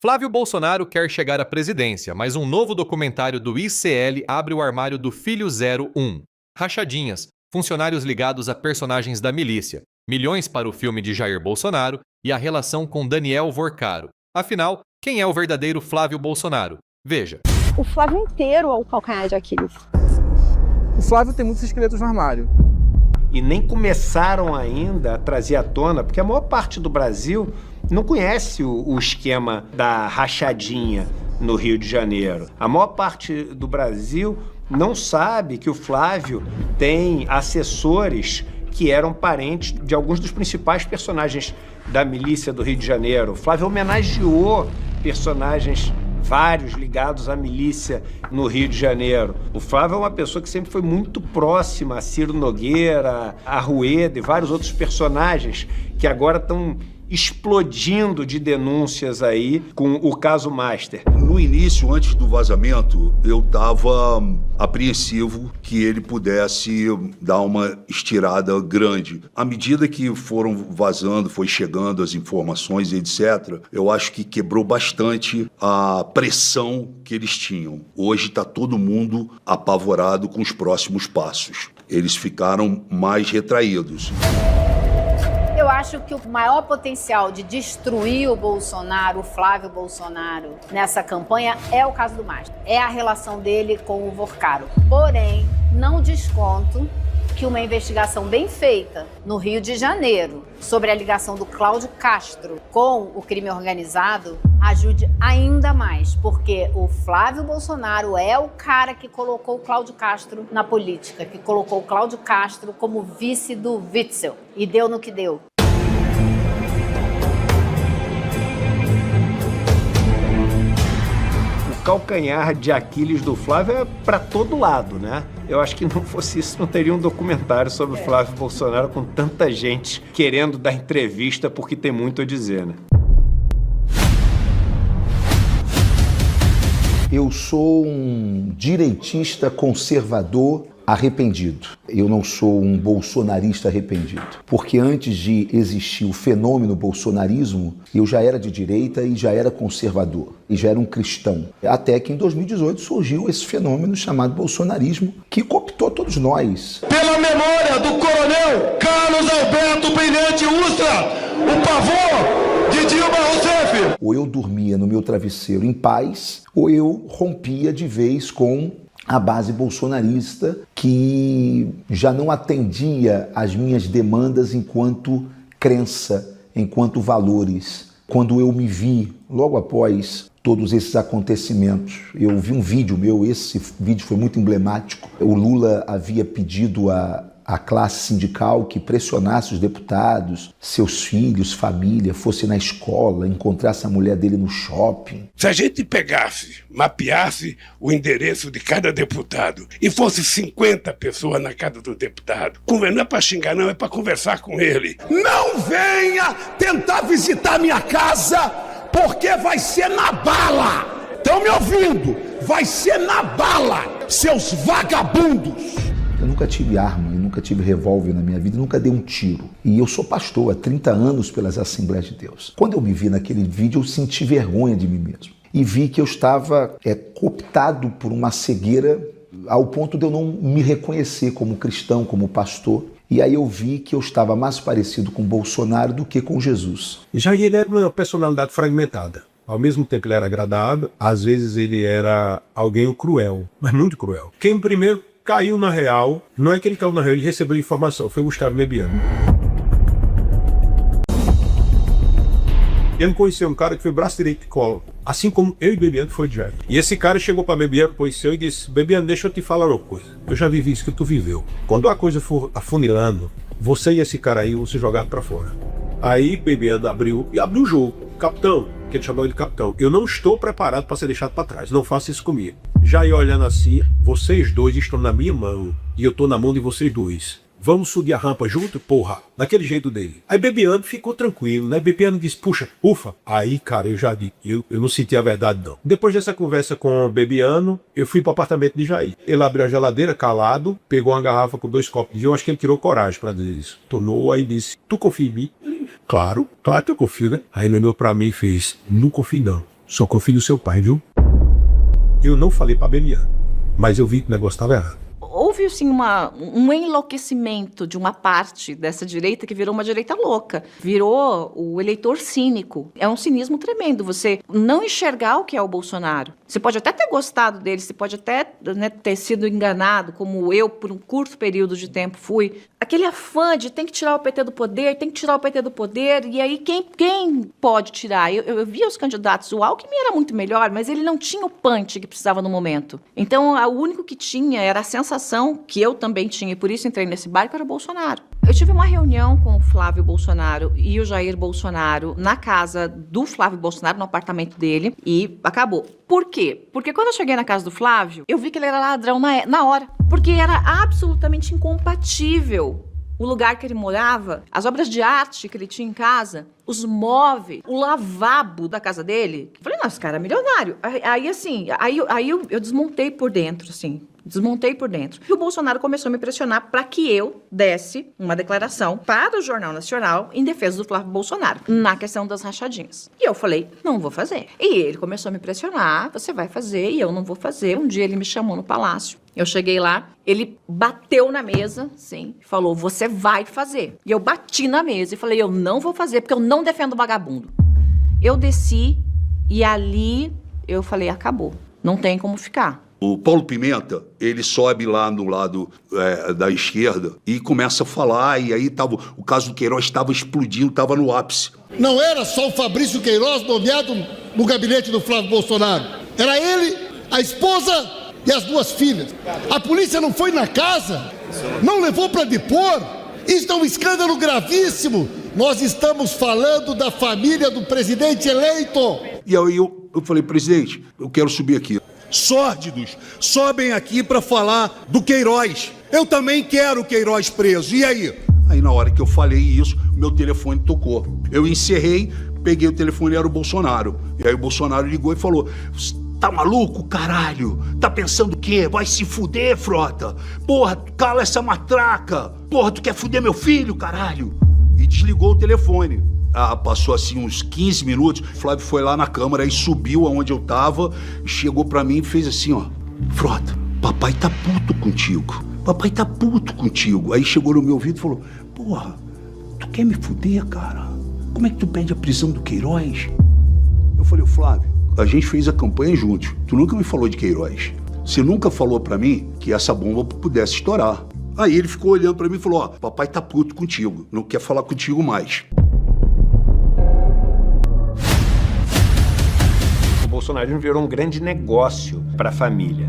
Flávio Bolsonaro quer chegar à presidência, mas um novo documentário do ICL abre o armário do Filho 01. Rachadinhas, funcionários ligados a personagens da milícia, milhões para o filme de Jair Bolsonaro e a relação com Daniel Vorcaro. Afinal, quem é o verdadeiro Flávio Bolsonaro? Veja. O Flávio inteiro é o calcanhar de Aquiles. O Flávio tem muitos esqueletos no armário. E nem começaram ainda a trazer à tona, porque a maior parte do Brasil não conhece o esquema da rachadinha no Rio de Janeiro. A maior parte do Brasil não sabe que o Flávio tem assessores que eram parentes de alguns dos principais personagens da milícia do Rio de Janeiro. O Flávio homenageou personagens vários ligados à milícia no Rio de Janeiro. O Flávio é uma pessoa que sempre foi muito próxima a Ciro Nogueira, a Rueda e vários outros personagens que agora estão explodindo de denúncias aí com o caso Master. No início, antes do vazamento, eu estava apreensivo que ele pudesse dar uma estirada grande. À medida que foram vazando, foi chegando as informações, etc., eu acho que quebrou bastante a pressão que eles tinham. Hoje está todo mundo apavorado com os próximos passos. Eles ficaram mais retraídos. Eu acho que o maior potencial de destruir o Bolsonaro, o Flávio Bolsonaro, nessa campanha é o caso do Master. É a relação dele com o Vorcaro. Porém, não desconto que uma investigação bem feita no Rio de Janeiro sobre a ligação do Cláudio Castro com o crime organizado ajude ainda mais, porque o Flávio Bolsonaro é o cara que colocou o Cláudio Castro na política, que colocou o Cláudio Castro como vice do Witzel, e deu no que deu. O calcanhar de Aquiles do Flávio é para todo lado, né? Eu acho que não fosse isso, não teria um documentário sobre o Flávio Bolsonaro com tanta gente querendo dar entrevista porque tem muito a dizer, né? Eu sou um direitista conservador arrependido. Eu não sou um bolsonarista arrependido. Porque antes de existir o fenômeno bolsonarismo, eu já era de direita e já era conservador. E já era um cristão. Até que em 2018 surgiu esse fenômeno chamado bolsonarismo, que cooptou todos nós. Pela memória do coronel Carlos Alberto Brilhante Ustra, o pavor de Dilma Rousseff. Ou eu dormia no meu travesseiro em paz, ou eu rompia de vez com a base bolsonarista, que já não atendia às minhas demandas enquanto crença, enquanto valores. Quando eu me vi, logo após todos esses acontecimentos, eu vi um vídeo meu, esse vídeo foi muito emblemático. O Lula havia pedido à classe sindical que pressionasse os deputados, seus filhos, família, fosse na escola, encontrasse a mulher dele no shopping. Se a gente pegasse, mapeasse o endereço de cada deputado e fosse 50 pessoas na casa do deputado, não é para xingar não, é para conversar com ele. Não venha tentar visitar minha casa, porque vai ser na bala! Estão me ouvindo? Vai ser na bala, seus vagabundos! Eu nunca tive arma, eu nunca tive revólver na minha vida, nunca dei um tiro. E eu sou pastor há 30 anos pelas Assembleias de Deus. Quando eu me vi naquele vídeo, eu senti vergonha de mim mesmo. E vi que eu estava cooptado por uma cegueira ao ponto de eu não me reconhecer como cristão, como pastor. E aí eu vi que eu estava mais parecido com Bolsonaro do que com Jesus. Jair ele era uma personalidade fragmentada. Ao mesmo tempo ele era agradável, às vezes ele era alguém cruel, mas muito cruel. Quem primeiro caiu na real, não é que ele caiu na real, ele recebeu informação, foi o Gustavo Bebiano. Ele conheceu um cara que foi braço direito de Collor, assim como eu e Bebiano foi de Jair. E esse cara chegou para Bebiano, conheceu e disse: Bebiano, deixa eu te falar uma coisa. Eu já vivi isso que tu viveu. Quando a coisa for afunilando, você e esse cara aí vão se jogar para fora. Aí Bebiano abriu o jogo. Capitão, que ele chamou ele de capitão, eu não estou preparado para ser deixado para trás, não faça isso comigo. Já ia olhando assim, vocês dois estão na minha mão e eu estou na mão de vocês dois. Vamos subir a rampa junto? Porra, daquele jeito dele. Aí Bebiano ficou tranquilo, né? Bebiano disse, puxa, ufa. Aí, cara, eu já disse, eu não senti a verdade, não. Depois dessa conversa com o Bebiano, eu fui pro apartamento de Jair. Ele abriu a geladeira, calado, pegou uma garrafa com 2 copos de vinho, eu acho que ele tirou coragem pra dizer isso. Tornou, aí disse, tu confia em mim? Claro que eu confio, né? Aí ele olhou pra mim e fez, não confio não. Só confio no seu pai, viu? Eu não falei pra Beliane, mas eu vi que o negócio estava errado. Houve, assim, um enlouquecimento de uma parte dessa direita que virou uma direita louca. Virou o eleitor cínico. É um cinismo tremendo você não enxergar o que é o Bolsonaro. Você pode até ter gostado dele, você pode até, né, ter sido enganado, como eu, por um curto período de tempo, fui. Aquele afã de tem que tirar o PT do poder, tem que tirar o PT do poder, e aí quem pode tirar? Eu via os candidatos, o Alckmin era muito melhor, mas ele não tinha o punch que precisava no momento. Então, o único que tinha era a sensação que eu também tinha, e por isso entrei nesse barco, era o Bolsonaro. Eu tive uma reunião com o Flávio Bolsonaro e o Jair Bolsonaro na casa do Flávio Bolsonaro, no apartamento dele, e acabou. Por quê? Porque quando eu cheguei na casa do Flávio, eu vi que ele era ladrão na hora. Porque era absolutamente incompatível o lugar que ele morava, as obras de arte que ele tinha em casa, os móveis, o lavabo da casa dele. Eu falei, nossa, esse cara é milionário. Aí eu desmontei por dentro, assim. Desmontei por dentro. E o Bolsonaro começou a me pressionar para que eu desse uma declaração para o Jornal Nacional em defesa do Flávio Bolsonaro, na questão das rachadinhas. E eu falei, não vou fazer. E ele começou a me pressionar, você vai fazer e eu não vou fazer. Um dia ele me chamou no palácio. Eu cheguei lá, ele bateu na mesa, sim, e falou, você vai fazer. E eu bati na mesa e falei, eu não vou fazer, porque eu não defendo vagabundo. Eu desci e ali eu falei, acabou, não tem como ficar. O Paulo Pimenta, ele sobe lá no lado da esquerda e começa a falar, e aí o caso do Queiroz estava explodindo, estava no ápice. Não era só o Fabrício Queiroz nomeado no gabinete do Flávio Bolsonaro. Era ele, a esposa e as duas filhas. A polícia não foi na casa, não levou para depor. Isso é um escândalo gravíssimo. Nós estamos falando da família do presidente eleito. E aí eu falei, presidente, eu quero subir aqui. Sórdidos sobem aqui para falar do Queiroz. Eu também quero o Queiroz preso. E aí? Aí na hora que eu falei isso, meu telefone tocou. Eu encerrei, peguei o telefone, era o Bolsonaro. E aí o Bolsonaro ligou e falou, tá maluco, caralho? Tá pensando o quê? Vai se fuder, frota? Porra, cala essa matraca. Porra, tu quer fuder meu filho, caralho? E desligou o telefone. Passou assim uns 15 minutos, o Flávio foi lá na câmara e subiu aonde eu tava, chegou pra mim e fez assim, ó, Frota, papai tá puto contigo, papai tá puto contigo. Aí chegou no meu ouvido e falou, porra, tu quer me fuder, cara? Como é que tu pede a prisão do Queiroz? Eu falei, Flávio, a gente fez a campanha juntos, tu nunca me falou de Queiroz, você nunca falou pra mim que essa bomba pudesse estourar. Aí ele ficou olhando pra mim e falou, ó, papai tá puto contigo, não quer falar contigo mais. O bolsonarismo virou um grande negócio para a família.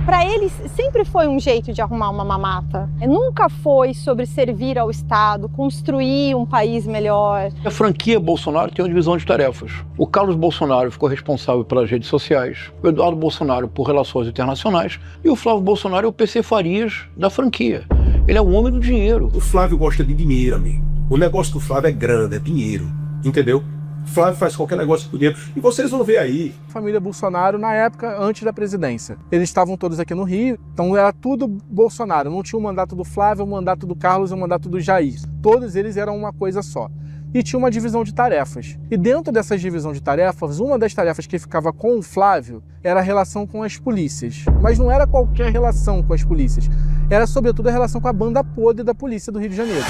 Para eles sempre foi um jeito de arrumar uma mamata. Nunca foi sobre servir ao Estado, construir um país melhor. A franquia Bolsonaro tem uma divisão de tarefas. O Carlos Bolsonaro ficou responsável pelas redes sociais, o Eduardo Bolsonaro por relações internacionais e o Flávio Bolsonaro é o PC Farias da franquia. Ele é o homem do dinheiro. O Flávio gosta de dinheiro, amigo. O negócio do Flávio é grande, é dinheiro. Entendeu? Flávio faz qualquer negócio por dinheiro. E vocês vão ver aí. Família Bolsonaro, na época, antes da presidência. Eles estavam todos aqui no Rio, então era tudo Bolsonaro. Não tinha o mandato do Flávio, o mandato do Carlos e o mandato do Jair. Todos eles eram uma coisa só. E tinha uma divisão de tarefas. E dentro dessa divisão de tarefas, uma das tarefas que ficava com o Flávio era a relação com as polícias. Mas não era qualquer relação com as polícias. Era, sobretudo, a relação com a banda podre da polícia do Rio de Janeiro.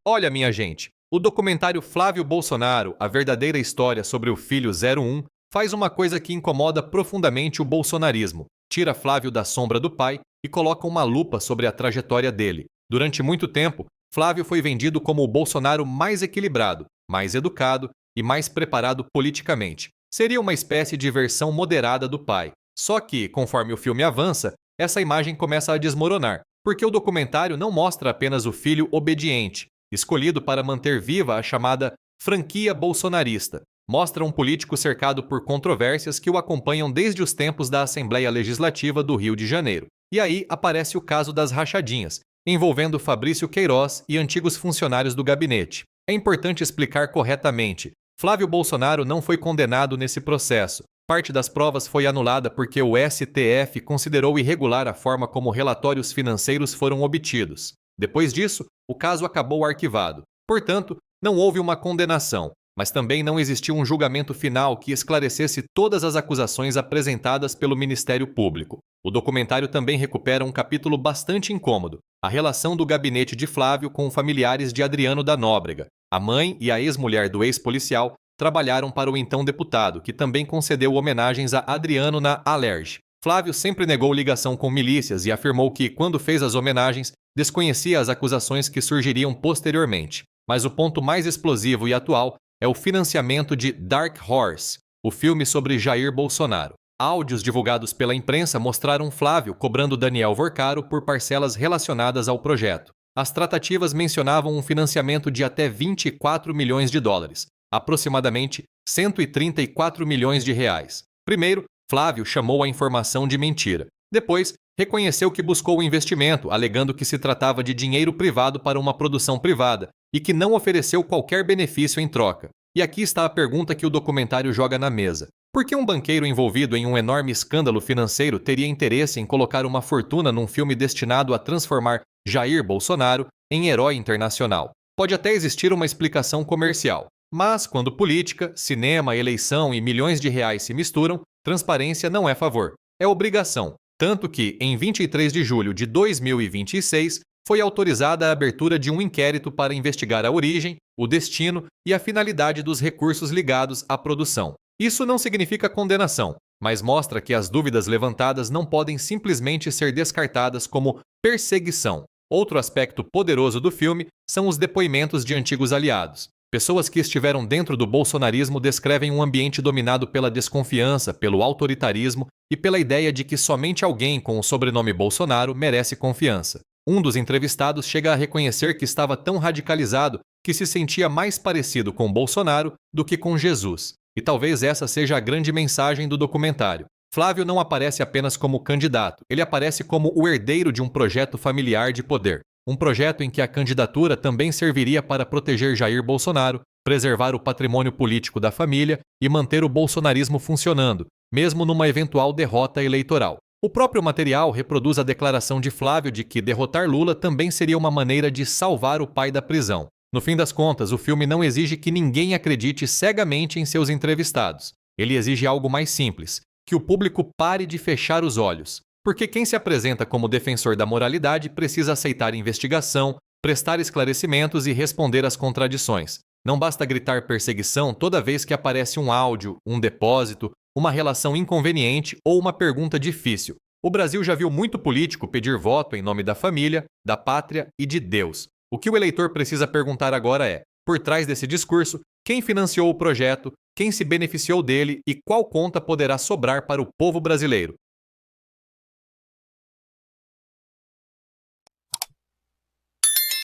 Olha, minha gente, o documentário Flávio Bolsonaro, a verdadeira história sobre o filho 01, faz uma coisa que incomoda profundamente o bolsonarismo. Tira Flávio da sombra do pai e coloca uma lupa sobre a trajetória dele. Durante muito tempo, Flávio foi vendido como o Bolsonaro mais equilibrado, mais educado e mais preparado politicamente. Seria uma espécie de versão moderada do pai. Só que, conforme o filme avança, essa imagem começa a desmoronar, porque o documentário não mostra apenas o filho obediente, escolhido para manter viva a chamada franquia bolsonarista. Mostra um político cercado por controvérsias que o acompanham desde os tempos da Assembleia Legislativa do Rio de Janeiro. E aí aparece o caso das rachadinhas, envolvendo Fabrício Queiroz e antigos funcionários do gabinete. É importante explicar corretamente. Flávio Bolsonaro não foi condenado nesse processo. Parte das provas foi anulada porque o STF considerou irregular a forma como relatórios financeiros foram obtidos. Depois disso, o caso acabou arquivado. Portanto, não houve uma condenação. mas também não existiu um julgamento final que esclarecesse todas as acusações apresentadas pelo Ministério Público. O documentário também recupera um capítulo bastante incômodo, a relação do gabinete de Flávio com familiares de Adriano da Nóbrega. A mãe e a ex-mulher do ex-policial trabalharam para o então deputado, que também concedeu homenagens a Adriano na Alerj. Flávio sempre negou ligação com milícias e afirmou que, quando fez as homenagens, desconhecia as acusações que surgiriam posteriormente. Mas o ponto mais explosivo e atual é o financiamento de Dark Horse, o filme sobre Jair Bolsonaro. Áudios divulgados pela imprensa mostraram Flávio cobrando Daniel Vorcaro por parcelas relacionadas ao projeto. As tratativas mencionavam um financiamento de até 24 milhões de dólares, aproximadamente 134 milhões de reais. Primeiro, Flávio chamou a informação de mentira. Depois, reconheceu que buscou o investimento, alegando que se tratava de dinheiro privado para uma produção privada e que não ofereceu qualquer benefício em troca. E aqui está a pergunta que o documentário joga na mesa. Por que um banqueiro envolvido em um enorme escândalo financeiro teria interesse em colocar uma fortuna num filme destinado a transformar Jair Bolsonaro em herói internacional? Pode até existir uma explicação comercial, mas quando política, cinema, eleição e milhões de reais se misturam, transparência não é favor, é obrigação. Tanto que, em 23 de julho de 2026, foi autorizada a abertura de um inquérito para investigar a origem, o destino e a finalidade dos recursos ligados à produção. Isso não significa condenação, mas mostra que as dúvidas levantadas não podem simplesmente ser descartadas como perseguição. Outro aspecto poderoso do filme são os depoimentos de antigos aliados. Pessoas que estiveram dentro do bolsonarismo descrevem um ambiente dominado pela desconfiança, pelo autoritarismo e pela ideia de que somente alguém com o sobrenome Bolsonaro merece confiança. Um dos entrevistados chega a reconhecer que estava tão radicalizado que se sentia mais parecido com Bolsonaro do que com Jesus. E talvez essa seja a grande mensagem do documentário. Flávio não aparece apenas como candidato, ele aparece como o herdeiro de um projeto familiar de poder. Um projeto em que a candidatura também serviria para proteger Jair Bolsonaro, preservar o patrimônio político da família e manter o bolsonarismo funcionando, mesmo numa eventual derrota eleitoral. O próprio material reproduz a declaração de Flávio de que derrotar Lula também seria uma maneira de salvar o pai da prisão. No fim das contas, o filme não exige que ninguém acredite cegamente em seus entrevistados. Ele exige algo mais simples, que o público pare de fechar os olhos. Porque quem se apresenta como defensor da moralidade precisa aceitar investigação, prestar esclarecimentos e responder às contradições. Não basta gritar perseguição toda vez que aparece um áudio, um depósito, uma relação inconveniente ou uma pergunta difícil. O Brasil já viu muito político pedir voto em nome da família, da pátria e de Deus. O que o eleitor precisa perguntar agora é, por trás desse discurso, quem financiou o projeto, quem se beneficiou dele e qual conta poderá sobrar para o povo brasileiro.